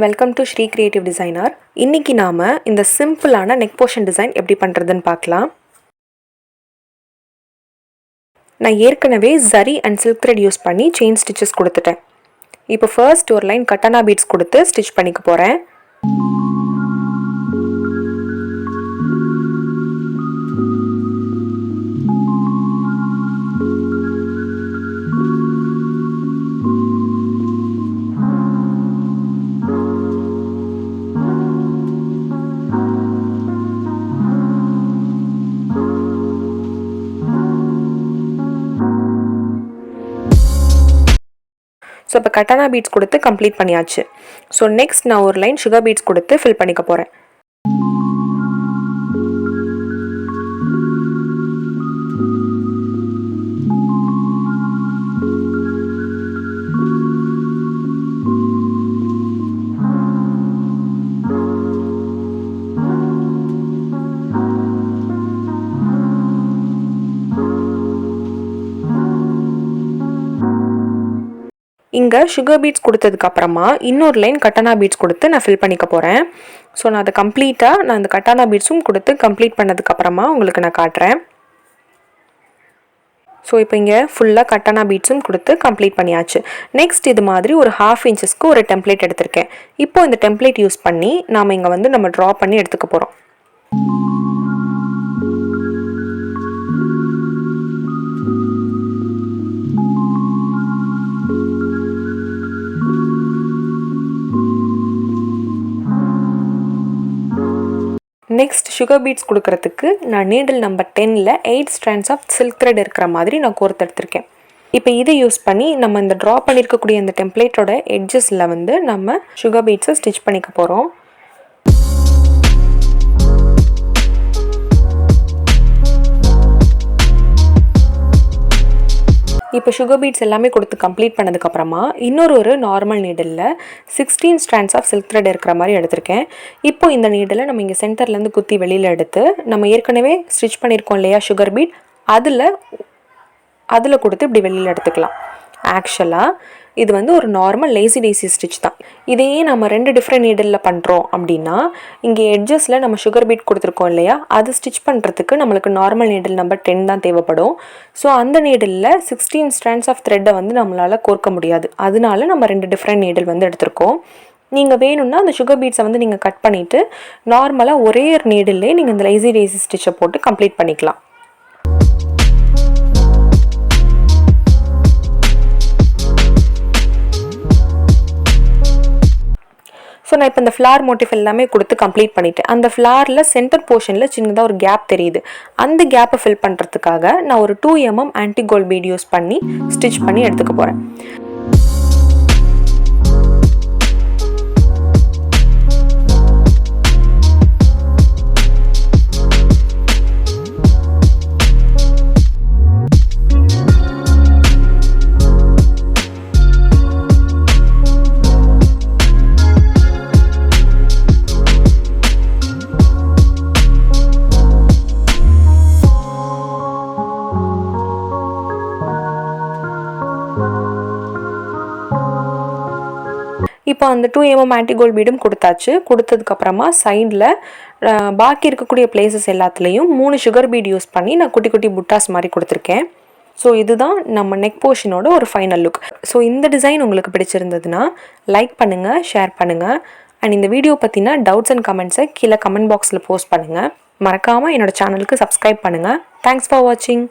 Welcome to Sri creative designer. இன்றைக்கி நாம் இந்த சிம்பிளான நெக் போர்ஷன் டிசைன் எப்படி பண்ணுறதுன்னு பார்க்கலாம். நான் ஏற்கனவே zari and silk thread use பண்ணி செயின் ஸ்டிச்சஸ் கொடுத்துட்டேன். இப்போ ஃபர்ஸ்ட் ஒரு லைன் கட்டானா பீட்ஸ் கொடுத்து ஸ்டிச் பண்ணிக்க போகிறேன். ஸோ இப்போ கட்டானா பீட்ஸ் கொடுத்து கம்ப்ளீட் பண்ணியாச்சு. ஸோ நெக்ஸ்ட் நான் ஒரு லைன் சுகர் பீட்ஸ் கொடுத்து ஃபில் பண்ணிக்க போகிறேன். இங்கே சுகர் பீட்ஸ் கொடுத்ததுக்கப்புறமா இன்னொரு லைன் கட்டானா பீட்ஸ் கொடுத்து நான் ஃபில் பண்ணிக்க போகிறேன். ஸோ நான் அதை கம்ப்ளீட்டாக நான் அந்த கட்டானா பீட்ஸும் கொடுத்து கம்ப்ளீட் பண்ணதுக்கப்புறமா உங்களுக்கு நான் காட்டுறேன். ஸோ இப்போ இங்கே ஃபுல்லாக கட்டானா பீட்ஸும் கொடுத்து கம்ப்ளீட் பண்ணியாச்சு. நெக்ஸ்ட் இது மாதிரி ஒரு 1/2 இன்ச்சஸ்க்கு ஒரு டெம்ப்ளேட் எடுத்திருக்கேன். இப்போ இந்த டெம்ப்ளேட் யூஸ் பண்ணி நாம் இங்கே நம்ம ட்ரா பண்ணி எடுத்துக்க போகிறோம். நெக்ஸ்ட் சுகர் பீட்ஸ் கொடுக்கறதுக்கு நான் நீடில் நம்பர் 10ல் 8 ஸ்ட்ராண்ட்ஸ் ஆஃப் சில்க் த்ரெட் இருக்கிற மாதிரி நான் கோர்த்து எடுத்திருக்கேன். இப்போ இதை யூஸ் பண்ணி நம்ம இந்த ட்ரா பண்ணியிருக்கக்கூடிய இந்த டெம்ப்ளேட்டோட எட்ஜஸில் நம்ம சுகர் பீட்ஸை ஸ்டிச் பண்ணிக்க போகிறோம். இப்போ சுகர் பீட்ஸ் எல்லாமே கொடுத்து கம்ப்ளீட் பண்ணதுக்கப்புறமா இன்னொரு normal needle 16 strands of silk thread இருக்கிற மாதிரி எடுத்திருக்கேன். இப்போ இந்த நீடில் நம்ம இங்கே சென்டர்லேருந்து குத்தி வெளியில் எடுத்து நம்ம ஏற்கனவே ஸ்டிச் பண்ணியிருக்கோம் இல்லையா சுகர் பீட், அதில் கொடுத்து இப்படி வெளியில் எடுத்துக்கலாம். ஆக்சுவலாக இது ஒரு நார்மல் லேசி ஸ்டிச் தான். இதையே நம்ம 2 டிஃப்ரெண்ட் நீடில் பண்ணுறோம் அப்படின்னா இங்கே எட்ஜஸில் நம்ம சுகர் பீட் கொடுத்துருக்கோம் இல்லையா, அது ஸ்டிச் பண்ணுறதுக்கு நம்மளுக்கு நார்மல் நீடில் நம்பர் 10 தான் தேவைப்படும். ஸோ அந்த நீடில் 16 ஸ்ட்ராண்ட்ஸ் ஆஃப் த்ரெட்டை நம்மளால் கோர்க்க முடியாது. அதனால நம்ம 2 டிஃப்ரெண்ட் நீடில் எடுத்திருக்கோம். நீங்கள் வேணும்னா அந்த சுகர் பீட்ஸை நீங்கள் கட் பண்ணிவிட்டு நார்மலாக ஒரே ஒரு நீடில்லே நீங்கள் இந்த லேசி ஸ்டிச்சை போட்டு கம்ப்ளீட் பண்ணிக்கலாம். ஸோ நான் இப்போ இந்த ஃப்ளார் மோட்டிவ் எல்லாமே கொடுத்து கம்ப்ளீட் பண்ணிவிட்டேன். அந்த ஃப்ளாரில் சென்டர் போர்ஷனில் சின்னதாக ஒரு கேப் தெரியுது. அந்த கேப்பை ஃபில் பண்ணுறதுக்காக நான் ஒரு 2 mm anti gold bead use பண்ணி ஸ்டிச் பண்ணி எடுத்துக்க போகிறேன். இப்போ அந்த 2 mm ஆன்டி கோல்ட் பீடும் கொடுத்தாச்சு. கொடுத்ததுக்கப்புறமா சைடில் பாக்கி இருக்கக்கூடிய பிளேசஸ் எல்லாத்துலேயும் 3 சுகர் பீட் யூஸ் பண்ணி நான் குட்டி குட்டி புட்டாஸ் மாதிரி கொடுத்துருக்கேன். ஸோ இதுதான் நம்ம நெக் போர்ஷனோட ஒரு ஃபைனல் லுக். ஸோ இந்த டிசைன் உங்களுக்கு பிடிச்சிருந்ததுன்னா லைக் பண்ணுங்கள், ஷேர் பண்ணுங்கள். அண்ட் இந்த வீடியோ பற்றினா டவுட்ஸ் அண்ட் கமெண்ட்ஸை கீழே கமெண்ட் பாக்ஸில் போஸ்ட் பண்ணுங்கள். மறக்காமல் என்னோடய சேனலுக்கு சப்ஸ்கிரைப் பண்ணுங்கள். தேங்க்ஸ் ஃபார் வாட்சிங்.